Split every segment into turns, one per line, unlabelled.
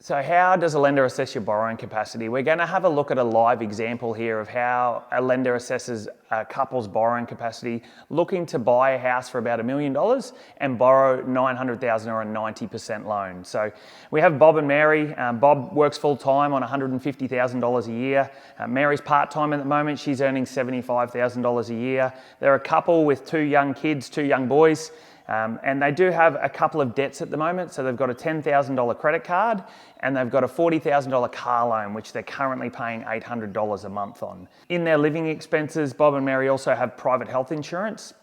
So how does a lender assess your borrowing capacity? We're going to have a look at a live example here of how a lender assesses a couple's borrowing capacity looking to buy a house for about $1 million and borrow $900,000 or a 90% loan. So we have Bob and Mary. Bob works full-time on $150,000 a year. Mary's part-time at the moment. She's earning $75,000 a year. They're a couple with 2 young kids, 2 young boys. And they do have a couple of debts at the moment. So they've got a $10,000 credit card and they've got a $40,000 car loan, which they're currently paying $800 a month on. In their living expenses, Bob and Mary also have private health insurance,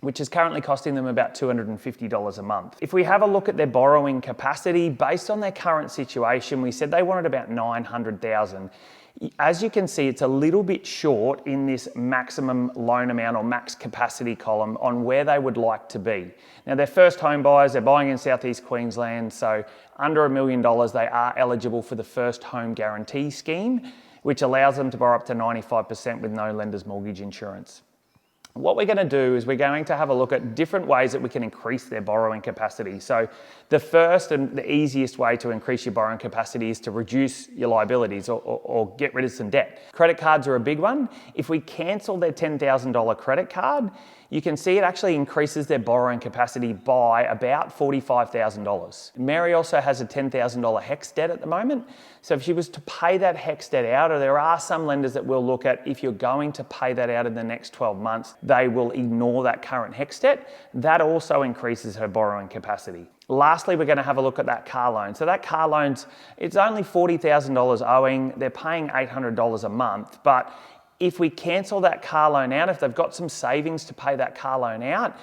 which is currently costing them about $250 a month. If we have a look at their borrowing capacity, based on their current situation, we said they wanted about $900,000. As you can see, it's a little bit short in this maximum loan amount or max capacity column on where they would like to be. Now, they're first home buyers, they're buying in Southeast Queensland, so under $1 million, they are eligible for the first home guarantee scheme, which allows them to borrow up to 95% with no lender's mortgage insurance. What we're going to do is we're going to have a look at different ways that we can increase their borrowing capacity. So the first and the easiest way to increase your borrowing capacity is to reduce your liabilities or get rid of some debt. Credit cards are a big one. If we cancel their $10,000 credit card, you can see it actually increases their borrowing capacity by about $45,000. Mary also has a $10,000 HEX debt at the moment. So if she was to pay that HEX debt out, or there are some lenders that will look at if you're going to pay that out in the next 12 months, they will ignore that current HEX debt. That also increases her borrowing capacity. Lastly, we're going to have a look at that car loan. So that car loan's, it's only $40,000 owing. They're paying $800 a month, but if we cancel that car loan out, if they've got some savings to pay that car loan out,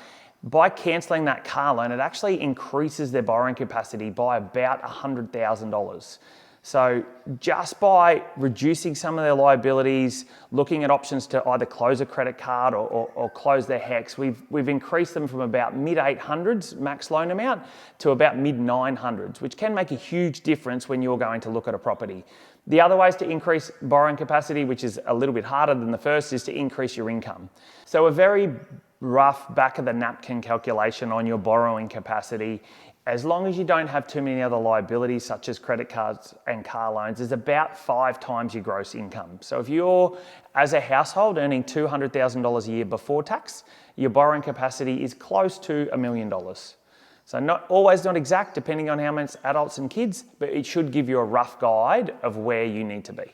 by cancelling that car loan, it actually increases their borrowing capacity by about $100,000. So just by reducing some of their liabilities, looking at options to either close a credit card or close their HEX, we've increased them from about mid-800s max loan amount to about mid-900s, which can make a huge difference when you're going to look at a property. The other ways to increase borrowing capacity, which is a little bit harder than the first, is to increase your income. So a very rough back of the napkin calculation on your borrowing capacity, as long as you don't have too many other liabilities such as credit cards and car loans, is about 5 times your gross income. So if you're, as a household, earning $200,000 a year before tax, your borrowing capacity is close to $1 million. So not exact, depending on how many adults and kids, but it should give you a rough guide of where you need to be.